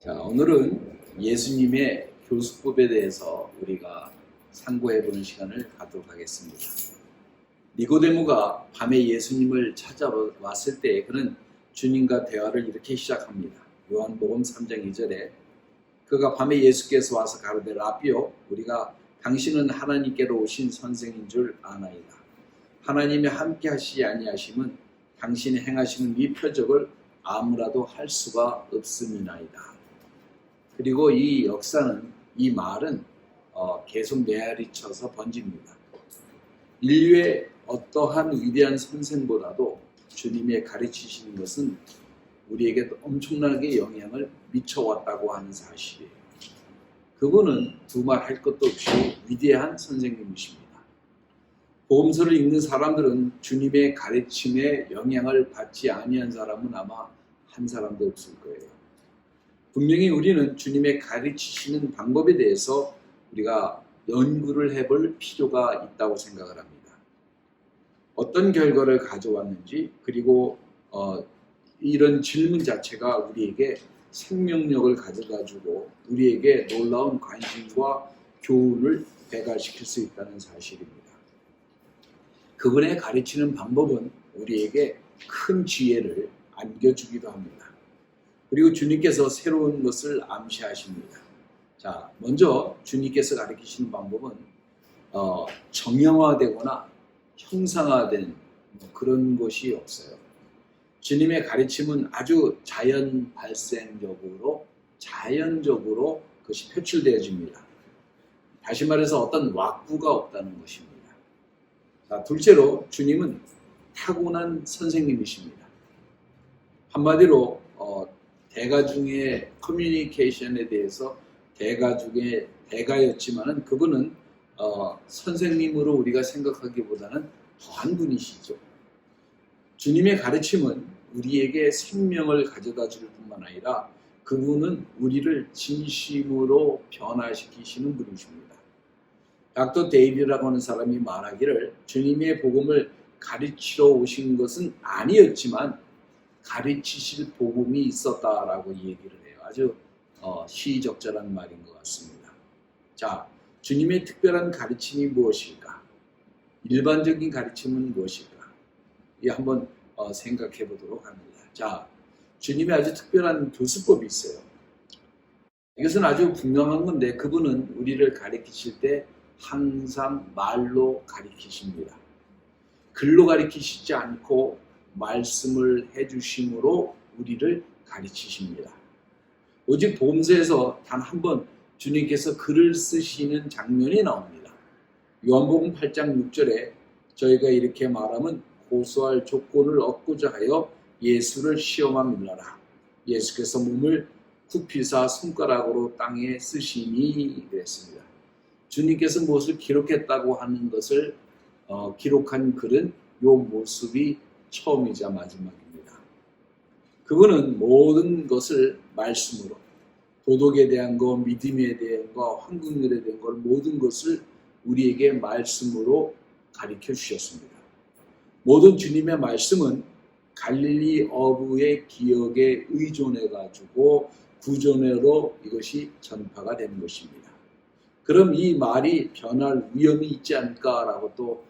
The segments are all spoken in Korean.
자, 오늘은 예수님의 교수법에 대해서 우리가 상고해보는 시간을 갖도록 하겠습니다. 니고데모가 밤에 예수님을 찾아왔을 때 그는 주님과 대화를 이렇게 시작합니다. 요한복음 3장 2절에 그가 밤에 예수께서 와서 가로되 라비오, 우리가 당신은 하나님께로 오신 선생인 줄 아나이다. 하나님이 함께 하시지 아니하심은 당신이 행하시는 이 표적을 아무라도 할 수가 없음이나이다. 그리고 이 역사는, 이 말은 계속 메아리쳐서 번집니다. 인류의 어떠한 위대한 선생보다도 주님의 가르치시는 것은 우리에게 엄청나게 영향을 미쳐왔다고 하는 사실이에요. 그분은 두말할 것도 없이 위대한 선생님이십니다. 복음서를 읽는 사람들은 주님의 가르침에 영향을 받지 아니한 사람은 아마 한 사람도 없을 거예요. 분명히 우리는 주님의 가르치시는 방법에 대해서 우리가 연구를 해볼 필요가 있다고 생각을 합니다. 어떤 결과를 가져왔는지, 그리고 이런 질문 자체가 우리에게 생명력을 가져다주고 우리에게 놀라운 관심과 교훈을 배가시킬 수 있다는 사실입니다. 그분의 가르치는 방법은 우리에게 큰 지혜를 안겨주기도 합니다. 그리고 주님께서 새로운 것을 암시하십니다. 자, 먼저 주님께서 가르치시는 방법은 정형화되거나 형상화된 그런 것이 없어요. 주님의 가르침은 아주 자연 발생적으로, 자연적으로 그것이 표출되어집니다. 다시 말해서 어떤 왁구가 없다는 것입니다. 자, 둘째로 주님은 타고난 선생님이십니다. 한마디로 대가중의 커뮤니케이션에 대해서 대가중의 대가였지만은 그분은 선생님으로 우리가 생각하기보다는 더한 분이시죠. 주님의 가르침은 우리에게 생명을 가져다 줄 뿐만 아니라 그분은 우리를 진심으로 변화시키시는 분이십니다. 닥터 데이비라고 하는 사람이 말하기를 주님의 복음을 가르치러 오신 것은 아니었지만 가르치실 복음이 있었다라고 얘기를 해요. 아주 시의적절한 말인 것 같습니다. 자, 주님의 특별한 가르침이 무엇일까? 일반적인 가르침은 무엇일까? 이 한번 생각해 보도록 합니다. 자, 주님의 아주 특별한 교수법이 있어요. 이것은 아주 분명한 건데 그분은 우리를 가르치실 때 항상 말로 가르치십니다. 글로 가르치시지 않고 말씀을 해주심으로 우리를 가르치십니다. 오직 복음서에서 단 한 번 주님께서 글을 쓰시는 장면이 나옵니다. 요한복음 8장 6절에 저희가 이렇게 말하면 고소할 조건을 얻고자 하여 예수를 시험함일러라. 예수께서 몸을 굽히사 손가락으로 땅에 쓰시니 그랬습니다. 주님께서 무엇을 기록했다고 하는 것을 기록한 글은 요 모습이 처음이자 마지막입니다. 그분은 모든 것을 말씀으로, 도덕에 대한 것, 믿음에 대한 것, 황금률에 대한 것, 모든 것을 우리에게 말씀으로 가르쳐 주셨습니다. 모든 주님의 말씀은 갈릴리 어부의 기억에 의존해 가지고 구전으로 이것이 전파가 되는 것입니다. 그럼 이 말이 변할 위험이 있지 않을까라고 또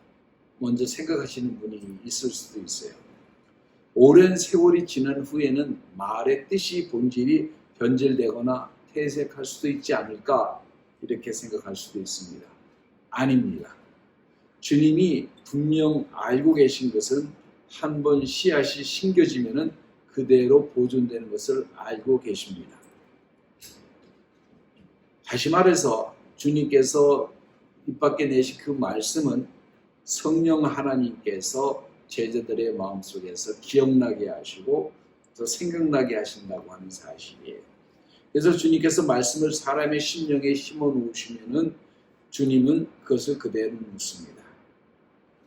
먼저 생각하시는 분이 있을 수도 있어요. 오랜 세월이 지난 후에는 말의 뜻이 본질이 변질되거나 퇴색할 수도 있지 않을까 이렇게 생각할 수도 있습니다. 아닙니다. 주님이 분명 알고 계신 것은 한번 씨앗이 심겨지면은 그대로 보존되는 것을 알고 계십니다. 다시 말해서 주님께서 입 밖에 내신 그 말씀은 성령 하나님께서 제자들의 마음속에서 기억나게 하시고 또 생각나게 하신다고 하는 사실이에요. 그래서 주님께서 말씀을 사람의 심령에 심어 놓으시면은 주님은 그것을 그대로 묻습니다.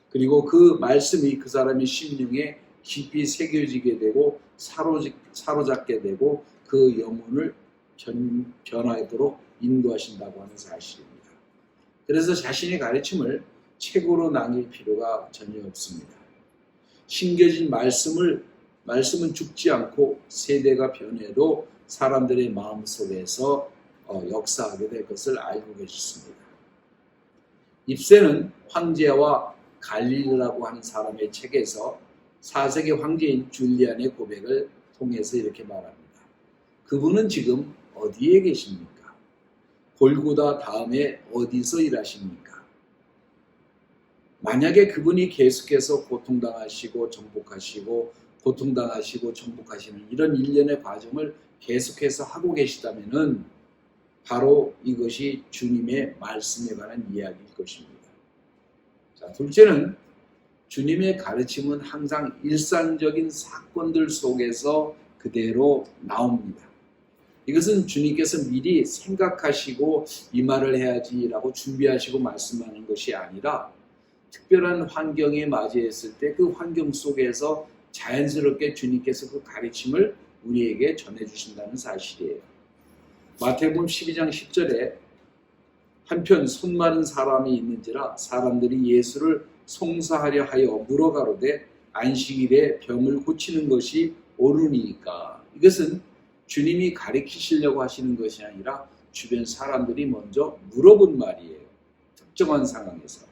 그리고 그 말씀이 그 사람의 심령에 깊이 새겨지게 되고 사로잡게 되고 그 영혼을 변화하도록 인도하신다고 하는 사실입니다. 그래서 자신의 가르침을 책으로 남길 필요가 전혀 없습니다. 심겨진 말씀은 죽지 않고 세대가 변해도 사람들의 마음 속에서 역사하게 될 것을 알고 계셨습니다. 입세는 황제와 갈릴리라고 하는 사람의 책에서 4세기 황제인 줄리안의 고백을 통해서 이렇게 말합니다. 그분은 지금 어디에 계십니까? 골고다 다음에 어디서 일하십니까? 만약에 그분이 계속해서 고통당하시고 정복하시고 고통당하시고 정복하시는 이런 일련의 과정을 계속해서 하고 계시다면은 바로 이것이 주님의 말씀에 관한 이야기일 것입니다. 자, 둘째는 주님의 가르침은 항상 일상적인 사건들 속에서 그대로 나옵니다. 이것은 주님께서 미리 생각하시고 이 말을 해야지라고 준비하시고 말씀하는 것이 아니라 특별한 환경에 맞이했을 때 그 환경 속에서 자연스럽게 주님께서 그 가르침을 우리에게 전해주신다는 사실이에요. 마태복음 12장 10절에 한편 손 마른 사람이 있는지라 사람들이 예수를 송사하려 하여 물어가로되 안식일에 병을 고치는 것이 옳으니까. 이것은 주님이 가르치시려고 하시는 것이 아니라 주변 사람들이 먼저 물어본 말이에요. 특정한 상황에서.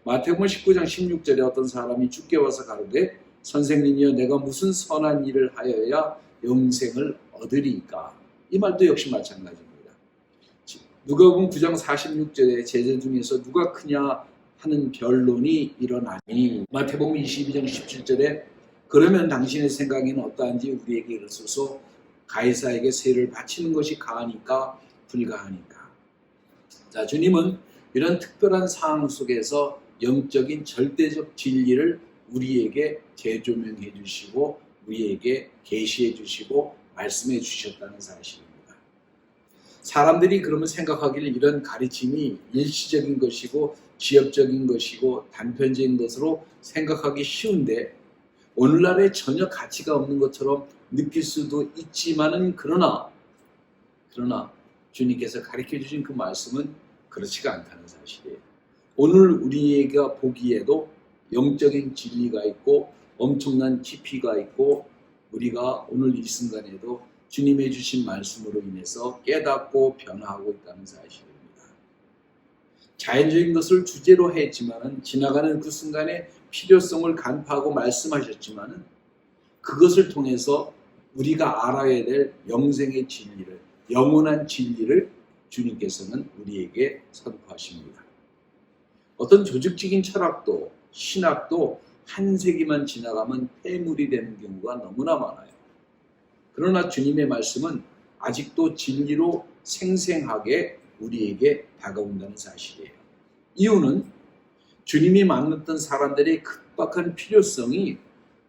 마태복음 19장 16절에 어떤 사람이 주께 와서 가로되 선생님이여 내가 무슨 선한 일을 하여야 영생을 얻으리까. 이 말도 역시 마찬가지입니다. 누가복음 9장 46절에 제자 중에서 누가 크냐 하는 변론이 일어나니 마태복음 22장 17절에 그러면 당신의 생각에는 어떠한지 우리에게 이르소서 가이사에게 세를 바치는 것이 가하니까 불가하니까. 자, 주님은 이런 특별한 상황 속에서 영적인 절대적 진리를 우리에게 재조명해 주시고 우리에게 계시해 주시고 말씀해 주셨다는 사실입니다. 사람들이 그러면 생각하기를 이런 가르침이 일시적인 것이고 지엽적인 것이고 단편적인 것으로 생각하기 쉬운데 오늘날에 전혀 가치가 없는 것처럼 느낄 수도 있지만은 그러나 주님께서 가르쳐 주신 그 말씀은 그렇지가 않다는 사실이에요. 오늘 우리가 보기에도 영적인 진리가 있고 엄청난 깊이가 있고 우리가 오늘 이 순간에도 주님의 주신 말씀으로 인해서 깨닫고 변화하고 있다는 사실입니다. 자연적인 것을 주제로 했지만은 지나가는 그 순간에 필요성을 간파하고 말씀하셨지만은 그것을 통해서 우리가 알아야 될 영생의 진리를, 영원한 진리를 주님께서는 우리에게 선포하십니다. 어떤 조직적인 철학도 신학도 한 세기만 지나가면 폐물이 되는 경우가 너무나 많아요. 그러나 주님의 말씀은 아직도 진리로 생생하게 우리에게 다가온다는 사실이에요. 이유는 주님이 만났던 사람들의 급박한 필요성이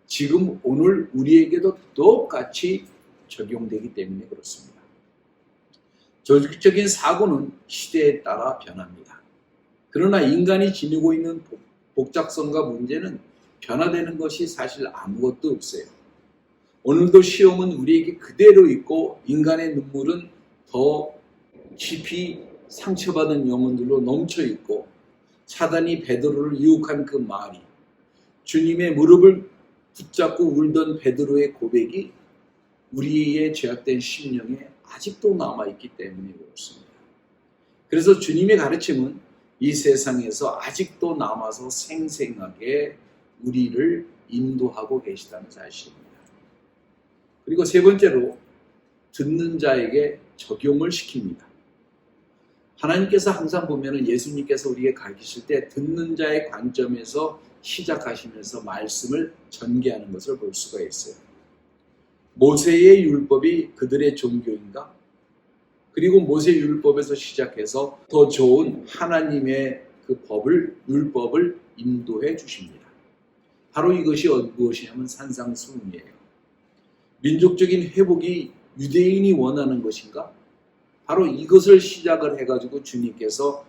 지금 오늘 우리에게도 똑같이 적용되기 때문에 그렇습니다. 조직적인 사고는 시대에 따라 변합니다. 그러나 인간이 지니고 있는 복잡성과 문제는 변화되는 것이 사실 아무것도 없어요. 오늘도 시험은 우리에게 그대로 있고 인간의 눈물은 더 깊이 상처받은 영혼들로 넘쳐 있고 사단이 베드로를 유혹한 그 말이 주님의 무릎을 붙잡고 울던 베드로의 고백이 우리의 죄악된 심령에 아직도 남아있기 때문에 그렇습니다. 그래서 주님의 가르침은 이 세상에서 아직도 남아서 생생하게 우리를 인도하고 계시다는 사실입니다. 그리고 세 번째로 듣는 자에게 적용을 시킵니다. 하나님께서 항상 보면은 예수님께서 우리에게 가르치실 때 듣는 자의 관점에서 시작하시면서 말씀을 전개하는 것을 볼 수가 있어요. 모세의 율법이 그들의 종교인가? 그리고 모세 율법에서 시작해서 더 좋은 하나님의 그 율법을 인도해 주십니다. 바로 이것이 무엇이냐면 산상수훈이에요. 민족적인 회복이 유대인이 원하는 것인가? 바로 이것을 시작을 해가지고 주님께서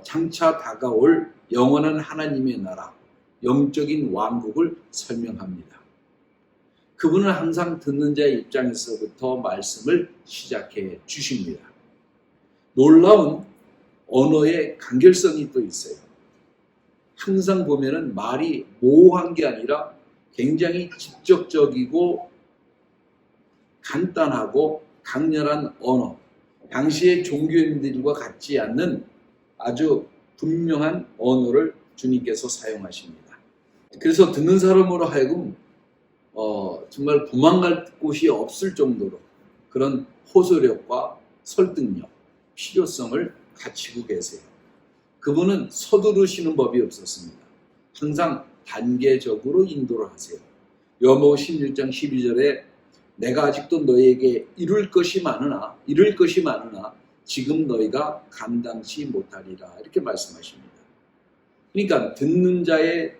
장차 다가올 영원한 하나님의 나라, 영적인 왕국을 설명합니다. 그분은 항상 듣는 자의 입장에서부터 말씀을 시작해 주십니다. 놀라운 언어의 간결성이 또 있어요. 항상 보면은 말이 모호한 게 아니라 굉장히 직접적이고 간단하고 강렬한 언어, 당시의 종교인들과 같지 않는 아주 분명한 언어를 주님께서 사용하십니다. 그래서 듣는 사람으로 하여금 정말 도망갈 곳이 없을 정도로 그런 호소력과 설득력, 필요성을 갖추고 계세요. 그분은 서두르시는 법이 없었습니다. 항상 단계적으로 인도를 하세요. 요한복음 16장 12절에 내가 아직도 너희에게 이룰 것이 많으나 지금 너희가 감당치 못하리라 이렇게 말씀하십니다. 그러니까 듣는 자의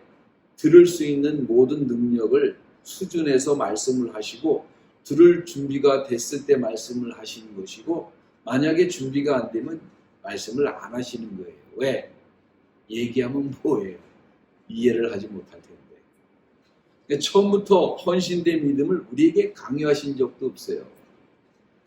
들을 수 있는 모든 능력을 수준에서 말씀을 하시고 들을 준비가 됐을 때 말씀을 하시는 것이고 만약에 준비가 안 되면 말씀을 안 하시는 거예요. 왜? 얘기하면 뭐예요? 이해를 하지 못할 텐데. 그러니까 처음부터 헌신된 믿음을 우리에게 강요하신 적도 없어요.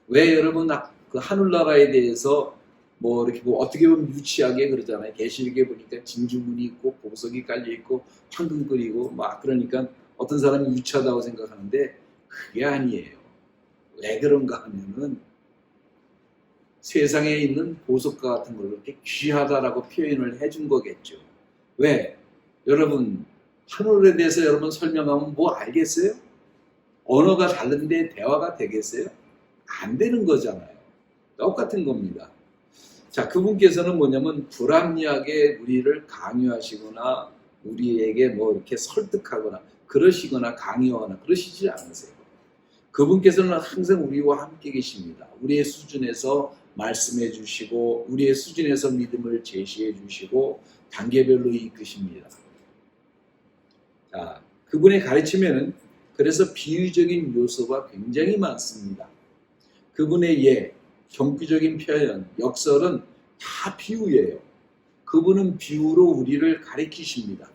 왜 여러분 그 하늘나라에 대해서 뭐 이렇게 뭐 어떻게 보면 유치하게 그러잖아요. 계시록에 보니까 진주문이 있고 보석이 깔려 있고 황금 끓이고 막 그러니까 어떤 사람이 유치하다고 생각하는데 그게 아니에요. 왜 그런가 하면은 세상에 있는 보석과 같은 걸 이렇게 귀하다라고 표현을 해준 거겠죠. 왜? 여러분 하늘에 대해서 여러분 설명하면 뭐 알겠어요? 언어가 다른데 대화가 되겠어요? 안 되는 거잖아요. 똑같은 겁니다. 자, 그분께서는 뭐냐면 불합리하게 우리를 강요하시거나 우리에게 뭐 이렇게 설득하거나 그러시거나 강요하거나 그러시지 않으세요. 그분께서는 항상 우리와 함께 계십니다. 우리의 수준에서 말씀해 주시고 우리의 수준에서 믿음을 제시해 주시고 단계별로 이끄십니다. 자, 그분의 가르침에는 그래서 비유적인 요소가 굉장히 많습니다. 그분의 예, 경구적인 표현, 역설은 다 비유예요. 그분은 비유로 우리를 가르치십니다.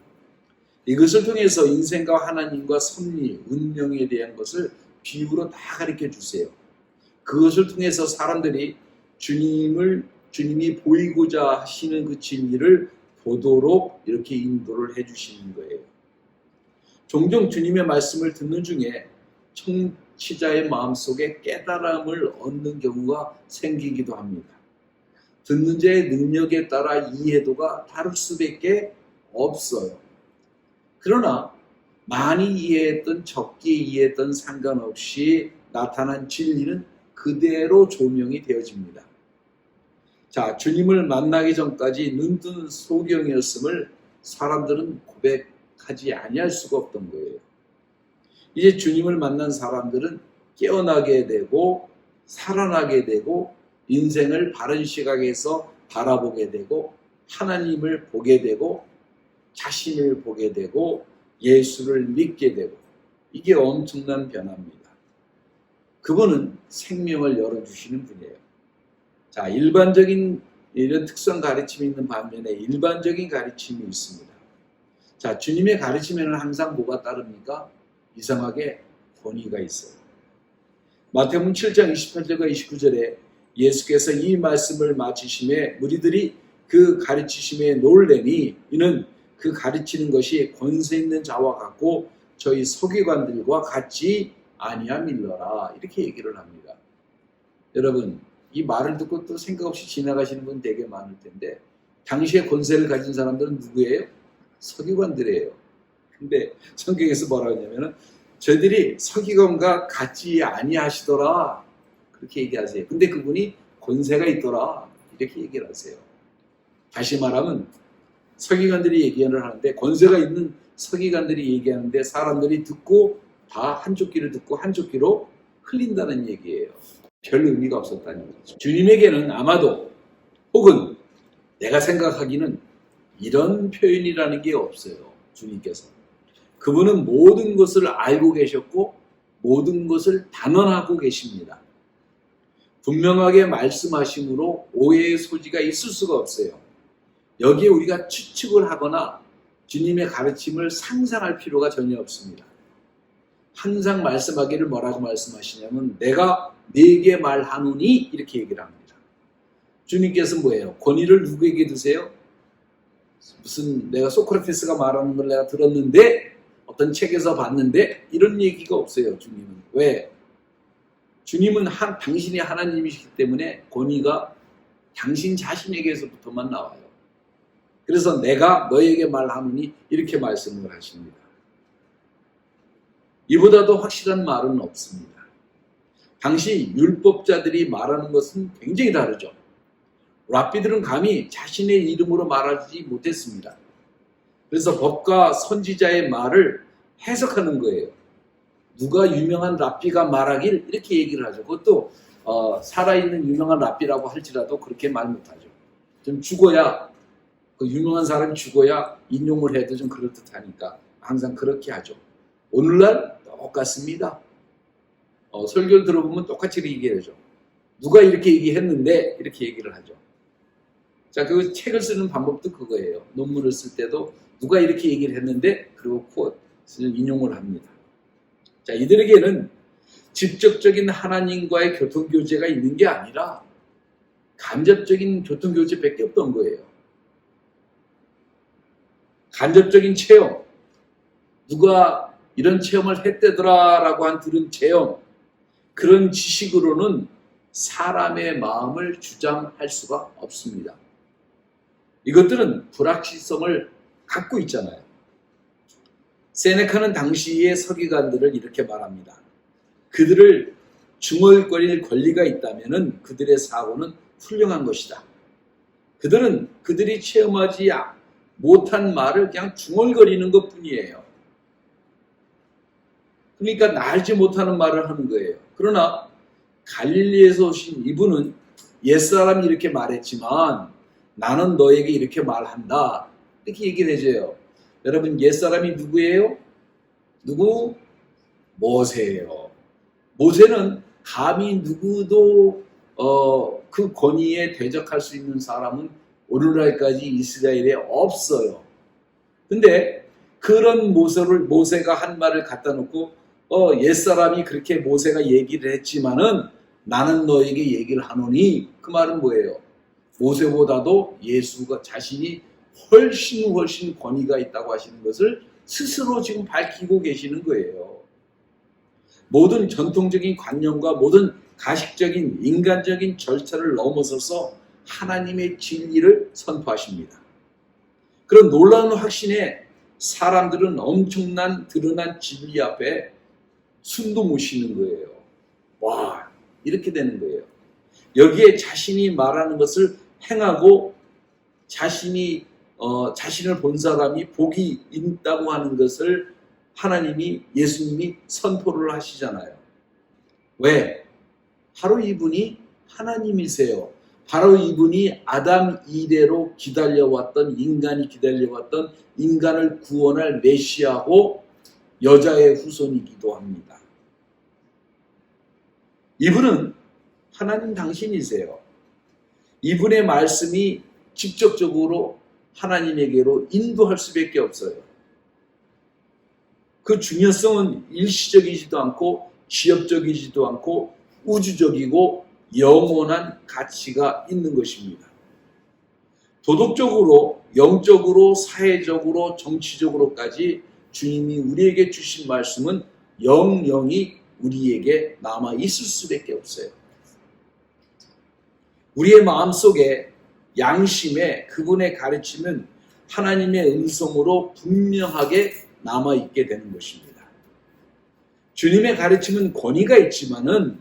이것을 통해서 인생과 하나님과 섭리, 운명에 대한 것을 비유로 다 가르쳐 주세요. 그것을 통해서 사람들이 주님이 보이고자 하시는 그 진리를 보도록 이렇게 인도를 해주시는 거예요. 종종 주님의 말씀을 듣는 중에 청취자의 마음속에 깨달음을 얻는 경우가 생기기도 합니다. 듣는 자의 능력에 따라 이해도가 다를 수밖에 없어요. 그러나 많이 이해했던 적게 이해했던 상관없이 나타난 진리는 그대로 조명이 되어집니다. 자, 주님을 만나기 전까지 눈뜬 소경이었음을 사람들은 고백하지 아니할 수가 없던 거예요. 이제 주님을 만난 사람들은 깨어나게 되고 살아나게 되고 인생을 바른 시각에서 바라보게 되고 하나님을 보게 되고 자신을 보게 되고 예수를 믿게 되고 이게 엄청난 변화입니다. 그분은 생명을 열어주시는 분이에요. 자, 일반적인 이런 특성 가르침이 있는 반면에 일반적인 가르침이 있습니다. 자, 주님의 가르침에는 항상 뭐가 따릅니까? 이상하게 권위가 있어요. 마태복음 7장 28절과 29절에 예수께서 이 말씀을 마치심에 무리들이 그 가르치심에 놀래니 이는 그 가르치는 것이 권세 있는 자와 같고 저희 서기관들과 같지 아니함일러라 이렇게 얘기를 합니다. 여러분 이 말을 듣고 또 생각 없이 지나가시는 분 되게 많을 텐데 당시에 권세를 가진 사람들은 누구예요? 서기관들이에요. 근데 성경에서 뭐라고 하냐면은 저희들이 서기관과 같지 아니하시더라 그렇게 얘기하세요. 근데 그분이 권세가 있더라 이렇게 얘기를 하세요. 다시 말하면 서기관들이 얘기를 하는데 권세가 있는 서기관들이 얘기하는데 사람들이 듣고 다 한쪽 귀를 듣고 한쪽 귀로 흘린다는 얘기예요. 별 의미가 없었다는 거죠. 주님에게는 아마도 혹은 내가 생각하기는 이런 표현이라는 게 없어요. 주님께서. 그분은 모든 것을 알고 계셨고 모든 것을 단언하고 계십니다. 분명하게 말씀하심으로 오해의 소지가 있을 수가 없어요. 여기에 우리가 추측을 하거나 주님의 가르침을 상상할 필요가 전혀 없습니다. 항상 말씀하기를 뭐라고 말씀하시냐면 내가 네게 말하노니 이렇게 얘기를 합니다. 주님께서 뭐예요? 권위를 누구에게 두세요? 무슨 내가 소크라테스가 말하는 걸 내가 들었는데 어떤 책에서 봤는데 이런 얘기가 없어요. 주님은. 왜? 주님은 당신이 하나님이시기 때문에 권위가 당신 자신에게서부터만 나와요. 그래서 내가 너에게 말하노니 이렇게 말씀을 하십니다. 이보다도 확실한 말은 없습니다. 당시 율법자들이 말하는 것은 굉장히 다르죠. 랍비들은 감히 자신의 이름으로 말하지 못했습니다. 그래서 법과 선지자의 말을 해석하는 거예요. 누가 유명한 랍비가 말하길 이렇게 얘기를 하죠. 그것도 살아있는 유명한 랍비라고 할지라도 그렇게 말 못하죠. 좀 죽어야, 그 유명한 사람이 죽어야 인용을 해도 좀 그럴듯하니까 항상 그렇게 하죠. 오늘날 똑같습니다. 설교를 들어보면 똑같이 얘기하죠. 누가 이렇게 얘기했는데 이렇게 얘기를 하죠. 자, 그 책을 쓰는 방법도 그거예요. 논문을 쓸 때도 누가 이렇게 얘기를 했는데 그리고 퀘어트를 인용을 합니다. 자, 이들에게는 직접적인 하나님과의 교통교제가 있는 게 아니라 간접적인 교통교제밖에 없던 거예요. 간접적인 체험, 누가 이런 체험을 했대더라라고 한 들은 체험, 그런 지식으로는 사람의 마음을 주장할 수가 없습니다. 이것들은 불확실성을 갖고 있잖아요. 세네카는 당시의 서기관들을 이렇게 말합니다. 그들을 중얼거릴 권리가 있다면 그들의 사고는 훌륭한 것이다. 그들은 그들이 체험하지 못한 말을 그냥 중얼거리는 것 뿐이에요. 그러니까 알지 못하는 말을 하는 거예요. 그러나 갈릴리에서 오신 이분은 옛사람이 이렇게 말했지만 나는 너에게 이렇게 말한다. 이렇게 얘기를 해줘요. 여러분, 옛사람이 누구예요? 누구? 모세예요. 모세는 감히 누구도 그 권위에 대적할 수 있는 사람은 오늘날까지 이스라엘에 없어요. 근데 그런 모세가 한 말을 갖다 놓고 옛사람이 그렇게 모세가 얘기를 했지만은 나는 너에게 얘기를 하노니, 그 말은 뭐예요? 모세보다도 예수가 자신이 훨씬 권위가 있다고 하시는 것을 스스로 지금 밝히고 계시는 거예요. 모든 전통적인 관념과 모든 가식적인 인간적인 절차를 넘어서서 하나님의 진리를 선포하십니다. 그런 놀라운 확신에 사람들은 엄청난 드러난 진리 앞에 숨도 못 쉬는 거예요. 와, 이렇게 되는 거예요. 여기에 자신이 말하는 것을 행하고 자신을 본 사람이 복이 있다고 하는 것을 예수님이 선포를 하시잖아요. 왜? 바로 이분이 하나님이세요. 바로 이분이 아담 이래로 인간이 기다려왔던 인간을 구원할 메시아고 여자의 후손이기도 합니다. 이분은 하나님 당신이세요. 이분의 말씀이 직접적으로 하나님에게로 인도할 수밖에 없어요. 그 중요성은 일시적이지도 않고 지엽적이지도 않고 우주적이고 영원한 가치가 있는 것입니다. 도덕적으로, 영적으로, 사회적으로, 정치적으로까지 주님이 우리에게 주신 말씀은 영영이 우리에게 남아 있을 수밖에 없어요. 우리의 마음속에 양심에 그분의 가르침은 하나님의 음성으로 분명하게 남아있게 되는 것입니다. 주님의 가르침은 권위가 있지만은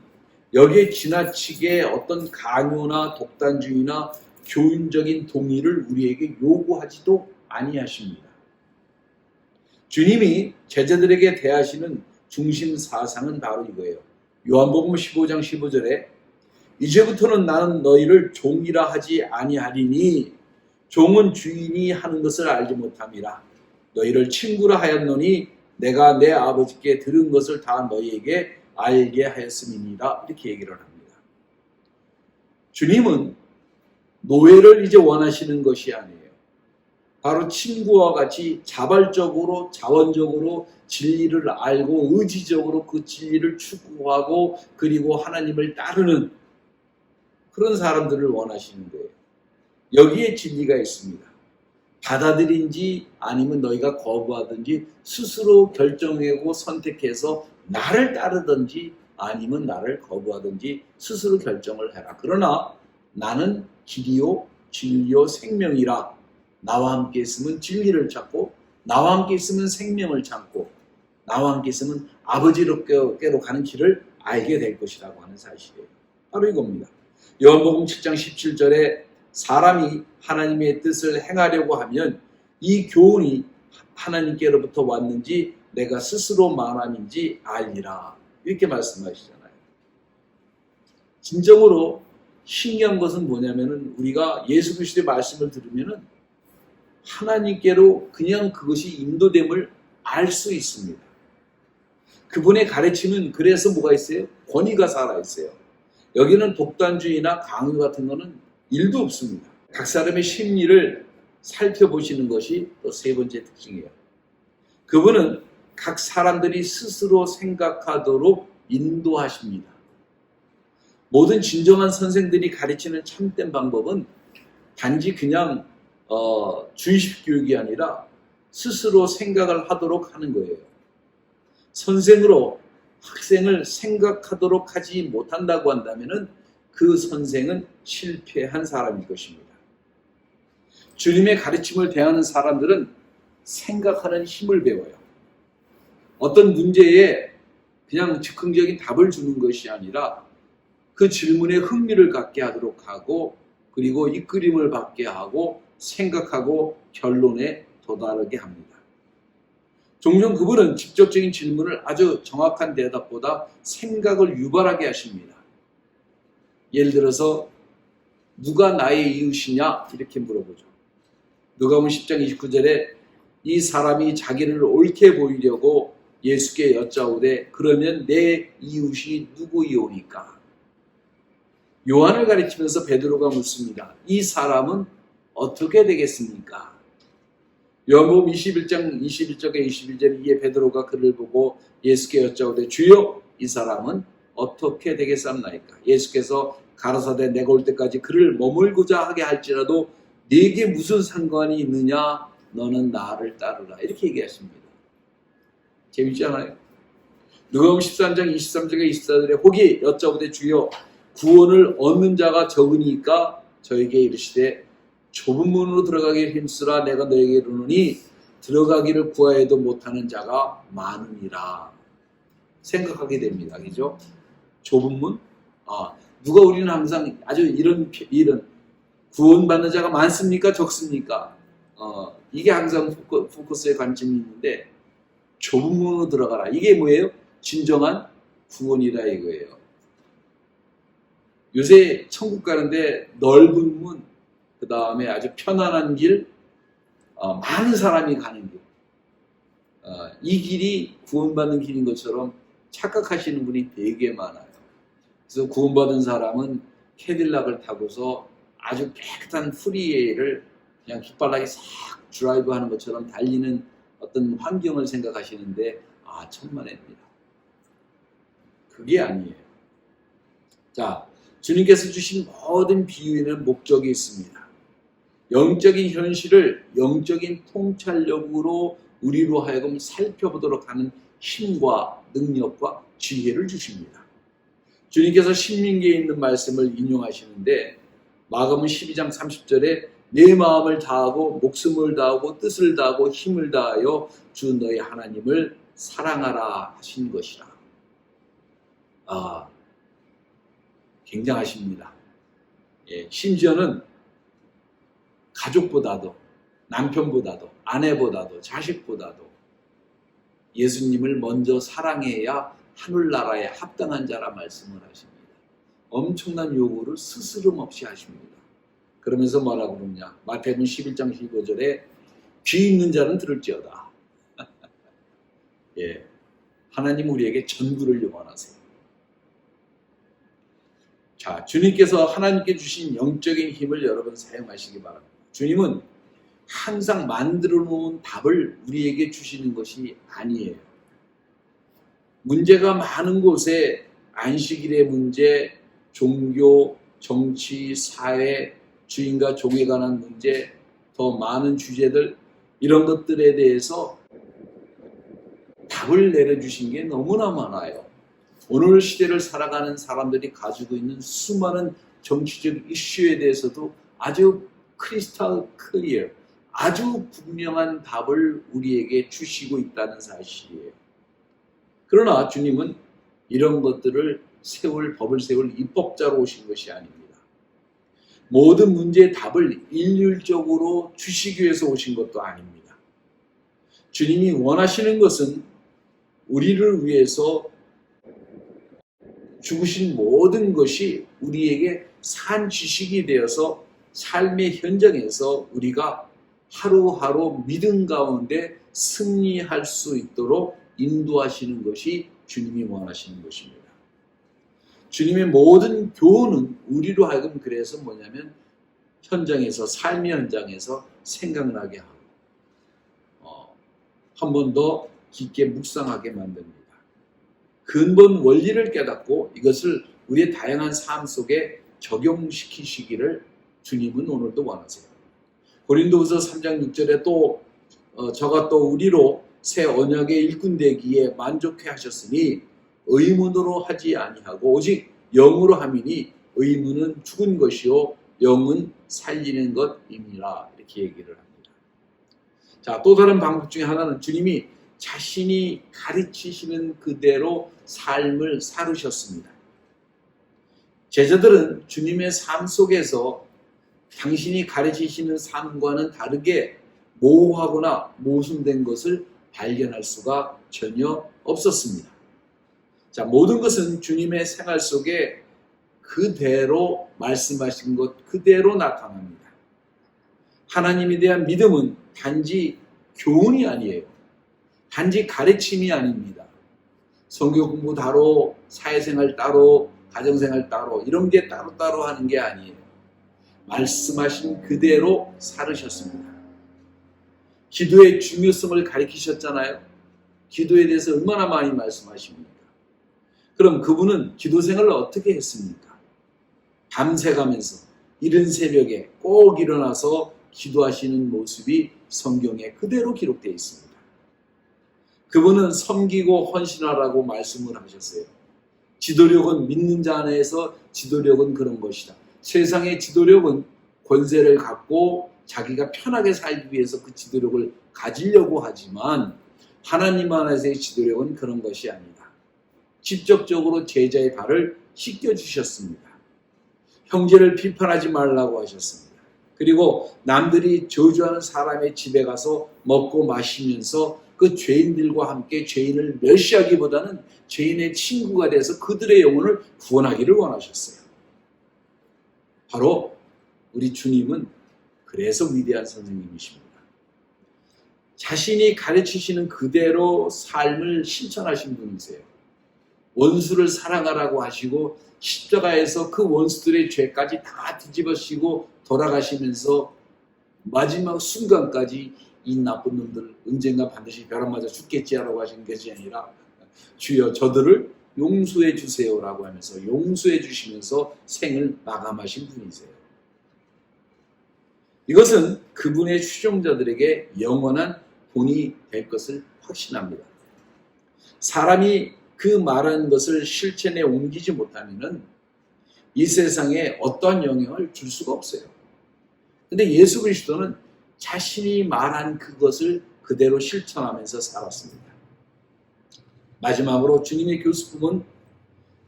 여기에 지나치게 어떤 강요나 독단주의나 교훈적인 동의를 우리에게 요구하지도 아니하십니다. 주님이 제자들에게 대하시는 중심 사상은 바로 이거예요. 요한복음 15장 15절에 이제부터는 나는 너희를 종이라 하지 아니하리니 종은 주인이 하는 것을 알지 못함이라. 너희를 친구라 하였노니 내가 내 아버지께 들은 것을 다 너희에게 알게 하였음이니라. 이렇게 얘기를 합니다. 주님은 노예를 이제 원하시는 것이 아니에요. 바로 친구와 같이 자발적으로 자원적으로 진리를 알고 의지적으로 그 진리를 추구하고 그리고 하나님을 따르는 그런 사람들을 원하시는 거예요. 여기에 진리가 있습니다. 받아들인지 아니면 너희가 거부하든지 스스로 결정하고 선택해서 나를 따르든지 아니면 나를 거부하든지 스스로 결정을 해라. 그러나 나는 길이요 진리요 생명이라. 나와 함께 있으면 진리를 찾고 나와 함께 있으면 생명을 찾고 나와 함께 있으면 아버지께로 가는 길을 알게 될 것이라고 하는 사실이에요. 바로 이겁니다. 요한복음 7장 17절에 사람이 하나님의 뜻을 행하려고 하면 이 교훈이 하나님께로부터 왔는지 내가 스스로 말함인지 알리라. 이렇게 말씀하시잖아요. 진정으로 신기한 것은 뭐냐면은 우리가 예수 그리스도의 말씀을 들으면은 하나님께로 그냥 그것이 인도됨을 알 수 있습니다. 그분의 가르침은 그래서 뭐가 있어요? 권위가 살아있어요. 여기는 독단주의나 강요 같은 거는 일도 없습니다. 각 사람의 심리를 살펴보시는 것이 또 세 번째 특징이에요. 그분은 각 사람들이 스스로 생각하도록 인도하십니다. 모든 진정한 선생들이 가르치는 참된 방법은 단지 그냥 주입식 교육이 아니라 스스로 생각을 하도록 하는 거예요. 선생으로 학생을 생각하도록 하지 못한다고 한다면 그 선생은 실패한 사람일 것입니다. 주님의 가르침을 대하는 사람들은 생각하는 힘을 배워요. 어떤 문제에 그냥 즉흥적인 답을 주는 것이 아니라 그 질문에 흥미를 갖게 하도록 하고 그리고 이끌림을 받게 하고 생각하고 결론에 도달하게 합니다. 종종 그분은 직접적인 질문을 아주 정확한 대답보다 생각을 유발하게 하십니다. 예를 들어서 누가 나의 이웃이냐 이렇게 물어보죠. 누가복음 10장 29절에 이 사람이 자기를 옳게 보이려고 예수께 여짜오되 그러면 내 이웃이 누구이오니까? 요한을 가리키면서 베드로가 묻습니다. 이 사람은 어떻게 되겠습니까? 요한복음 21장 21절에 21절에 이에 베드로가 그를 보고 예수께 여짜오되 주여 이 사람은 어떻게 되겠사옵나이까? 예수께서 가라사대 내가 올 때까지 그를 머물고자 하게 할지라도 네게 무슨 상관이 있느냐? 너는 나를 따르라. 이렇게 얘기하십니다. 재밌지 않아요? 누가복음 13장 23절에 24절에 혹이 여짜오되 주여 구원을 얻는 자가 적으니까 저에게 이르시되 좁은 문으로 들어가기를 힘쓰라. 내가 너에게 이르노니 들어가기를 구하여도 못하는 자가 많으니라. 생각하게 됩니다. 그죠? 좁은 문? 누가 우리는 항상 아주 이런 구원받는 자가 많습니까? 적습니까? 이게 항상 포커스의 관점이 있는데 좁은 문으로 들어가라. 이게 뭐예요? 진정한 구원이라 이거예요. 요새 천국 가는데 넓은 문, 그 다음에 아주 편안한 길, 많은 사람이 가는 길. 이 길이 구원받는 길인 것처럼 착각하시는 분이 되게 많아요. 그래서 구원받은 사람은 캐딜락을 타고서 아주 깨끗한 프리웨이를 그냥 깃발나게 싹 드라이브하는 것처럼 달리는 어떤 환경을 생각하시는데 천만입니다. 그게 아니에요. 자, 주님께서 주신 모든 비유에는 목적이 있습니다. 영적인 현실을 영적인 통찰력으로 우리로 하여금 살펴보도록 하는 힘과 능력과 지혜를 주십니다. 주님께서 신명기에 있는 말씀을 인용하시는데 마가복음 12장 30절에 내 마음을 다하고 목숨을 다하고 뜻을 다하고 힘을 다하여 주 너의 하나님을 사랑하라 하신 것이라. 굉장하십니다. 심지어는 가족보다도 남편보다도 아내보다도 자식보다도 예수님을 먼저 사랑해야 하늘나라에 합당한 자라 말씀을 하십니다. 엄청난 요구를 스스럼 없이 하십니다. 그러면서 뭐라고 그러냐? 마태복음 11장 15절에 귀 있는 자는 들을지어다. 하나님 우리에게 전부를 요구하세요. 자, 주님께서 하나님께 주신 영적인 힘을 여러분 사용하시기 바랍니다. 주님은 항상 만들어 놓은 답을 우리에게 주시는 것이 아니에요. 문제가 많은 곳에 안식일의 문제, 종교, 정치, 사회, 주인과 종에 관한 문제, 더 많은 주제들 이런 것들에 대해서 답을 내려주신 게 너무나 많아요. 오늘 시대를 살아가는 사람들이 가지고 있는 수많은 정치적 이슈에 대해서도 아주 크리스탈 클리어, 아주 분명한 답을 우리에게 주시고 있다는 사실이에요. 그러나 주님은 이런 것들을 법을 세울 입법자로 오신 것이 아닙니다. 모든 문제의 답을 일률적으로 주시기 위해서 오신 것도 아닙니다. 주님이 원하시는 것은 우리를 위해서 죽으신 모든 것이 우리에게 산 지식이 되어서 삶의 현장에서 우리가 하루하루 믿음 가운데 승리할 수 있도록 인도하시는 것이 주님이 원하시는 것입니다. 주님의 모든 교훈은 우리로 하여금 그래서 뭐냐면 현장에서, 삶의 현장에서 생각나게 하고 한 번 더 깊게 묵상하게 만듭니다. 근본 원리를 깨닫고 이것을 우리의 다양한 삶 속에 적용시키시기를 주님은 오늘도 원하세요. 고린도후서 3장 6절에 또 저가 또 우리로 새 언약의 일꾼 되기에 만족해 하셨으니 의문으로 하지 아니하고 오직 영으로 함이니 의문은 죽은 것이요 영은 살리는 것임이라 이렇게 얘기를 합니다. 자, 또 다른 방법 중에 하나는 주님이 자신이 가르치시는 그대로 삶을 살으셨습니다. 제자들은 주님의 삶 속에서 당신이 가르치시는 삶과는 다르게 모호하거나 모순된 것을 발견할 수가 전혀 없었습니다. 자, 모든 것은 주님의 생활 속에 그대로 말씀하신 것 그대로 나타납니다. 하나님에 대한 믿음은 단지 교훈이 아니에요. 단지 가르침이 아닙니다. 성경 공부 따로, 사회생활 따로, 가정생활 따로 이런 게 따로따로 하는 게 아니에요. 말씀하신 그대로 살으셨습니다. 기도의 중요성을 가르치셨잖아요. 기도에 대해서 얼마나 많이 말씀하십니까? 그럼 그분은 기도 생활을 어떻게 했습니까? 밤새가면서 이른 새벽에 꼭 일어나서 기도하시는 모습이 성경에 그대로 기록되어 있습니다. 그분은 섬기고 헌신하라고 말씀을 하셨어요. 지도력은 믿는 자 안에서 지도력은 그런 것이다. 세상의 지도력은 권세를 갖고 자기가 편하게 살기 위해서 그 지도력을 가지려고 하지만 하나님 안에서의 지도력은 그런 것이 아니다. 직접적으로 제자의 발을 씻겨주셨습니다. 형제를 비판하지 말라고 하셨습니다. 그리고 남들이 저주하는 사람의 집에 가서 먹고 마시면서 그 죄인들과 함께 죄인을 멸시하기보다는 죄인의 친구가 돼서 그들의 영혼을 구원하기를 원하셨어요. 바로 우리 주님은 그래서 위대한 선생님이십니다. 자신이 가르치시는 그대로 삶을 실천하신 분이세요. 원수를 사랑하라고 하시고 십자가에서 그 원수들의 죄까지 다 뒤집어쓰고 돌아가시면서 마지막 순간까지 이 나쁜 놈들 언젠가 반드시 벼락 맞아 죽겠지라고 하신 것이 아니라 주여 저들을 용서해 주세요라고 하면서 용서해 주시면서 생을 마감하신 분이세요. 이것은 그분의 추종자들에게 영원한 본이 될 것을 확신합니다. 사람이 그 말한 것을 실천에 옮기지 못하면 이 세상에 어떠한 영향을 줄 수가 없어요. 근데 예수 그리스도는 자신이 말한 그것을 그대로 실천하면서 살았습니다. 마지막으로 주님의 교수품은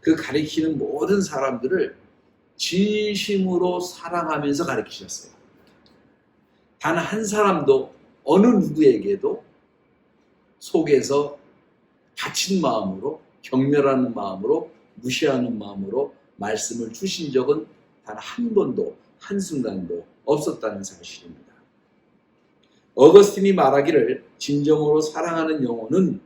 그 가르치는 모든 사람들을 진심으로 사랑하면서 가르치셨어요. 단 한 사람도 어느 누구에게도 속에서 다친 마음으로 경멸하는 마음으로 무시하는 마음으로 말씀을 주신 적은 단 한 번도 한순간도 없었다는 사실입니다. 어거스틴이 말하기를 진정으로 사랑하는 영혼은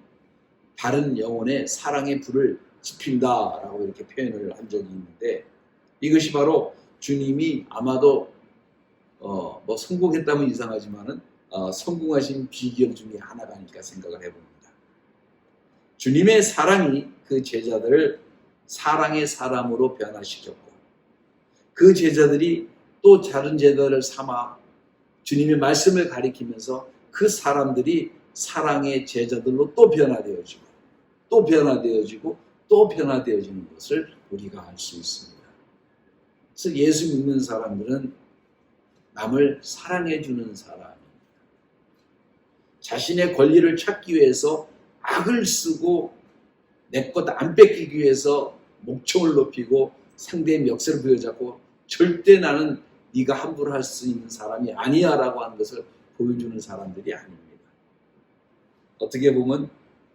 다른 영혼의 사랑의 불을 지핀다라고 이렇게 표현을 한 적이 있는데 이것이 바로 주님이 아마도 성공했다면 이상하지만은 성공하신 비결 중에 하나가 아닐까 생각을 해봅니다. 주님의 사랑이 그 제자들을 사랑의 사람으로 변화시켰고 그 제자들이 또 다른 제자들을 삼아 주님의 말씀을 가리키면서 그 사람들이 사랑의 제자들로 또 변화되어지고 또 변화되어지고 또 변화되어지는 것을 우리가 알 수 있습니다. 그래서 예수 믿는 사람들은 남을 사랑해주는 사람입니다. 자신의 권리를 찾기 위해서 악을 쓰고 내 것 안 뺏기기 위해서 목청을 높이고 상대의 멱살을 부여잡고 절대 나는 네가 함부로 할 수 있는 사람이 아니야 라고 하는 것을 보여주는 사람들이 아닙니다. 어떻게 보면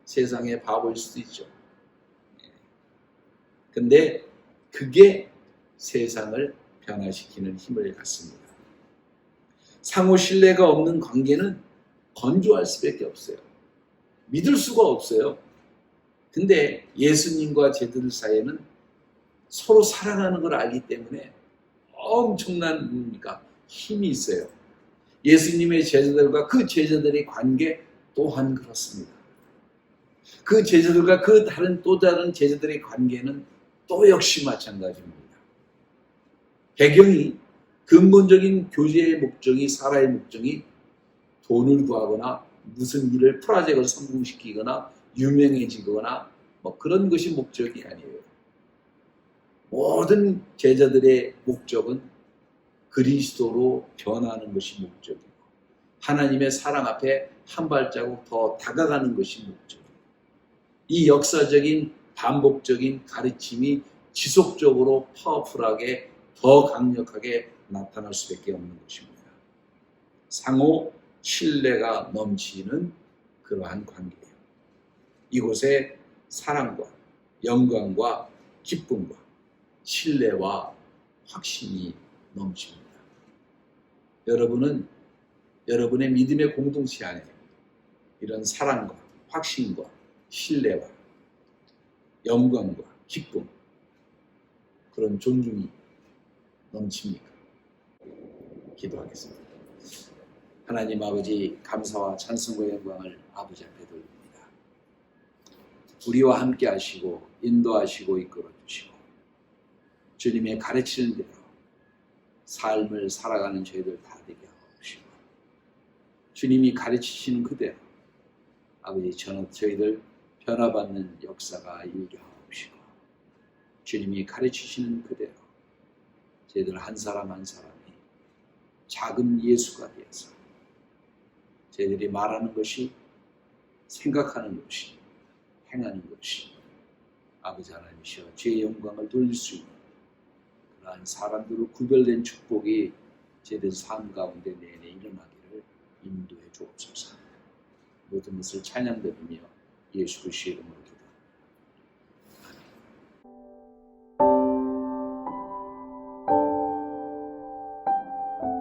세상의 바보일 수도 있죠. 근데 그게 세상을 변화시키는 힘을 갖습니다. 상호 신뢰가 없는 관계는 건조할 수밖에 없어요. 믿을 수가 없어요. 근데 예수님과 제자들 사이에는 서로 사랑하는 걸 알기 때문에 엄청난 힘이 있어요. 예수님의 제자들과 그 제자들의 관계 또한 그렇습니다. 그 제자들과 그 또 다른 제자들의 관계는 또 역시 마찬가지입니다. 배경이 근본적인 교제의 목적이 사라의 목적이 돈을 구하거나 무슨 일을 프로젝트를 성공시키거나 유명해지거나 뭐 그런 것이 목적이 아니에요. 모든 제자들의 목적은 그리스도로 변하는 것이 목적이고 하나님의 사랑 앞에 한 발자국 더 다가가는 것이 목적이고 이 역사적인 반복적인 가르침이 지속적으로 파워풀하게 더 강력하게 나타날 수밖에 없는 것입니다. 상호 신뢰가 넘치는 그러한 관계예요. 이곳에 사랑과 영광과 기쁨과 신뢰와 확신이 넘칩니다. 여러분은 여러분의 믿음의 공동체 안에 이런 사랑과 확신과 신뢰와 영광과 기쁨 그런 존중이 넘칩니까? 기도하겠습니다. 하나님 아버지 감사와 찬송과 영광을 아버지 앞에 돌립니다. 우리와 함께 하시고 인도하시고 이끌어 주시고 주님의 가르치는 대로 삶을 살아가는 저희들 다 되게 하옵시고 주님이 가르치시는 그대로 아버지 저희들 변화받는 역사가 일게 하옵시고 주님이 가르치시는 그대로 저희들 한 사람 한 사람이 작은 예수가 되어서 저희들이 말하는 것이 생각하는 것이 행하는 것이 아버지 하나님이시여 주의 영광을 돌릴 수 있는 그러한 사람들로 구별된 축복이 저희들 삶 가운데 내내 일어나기를 인도해 주옵소서. 모든 것을 찬양드리며 예수 그리스도의 이름으로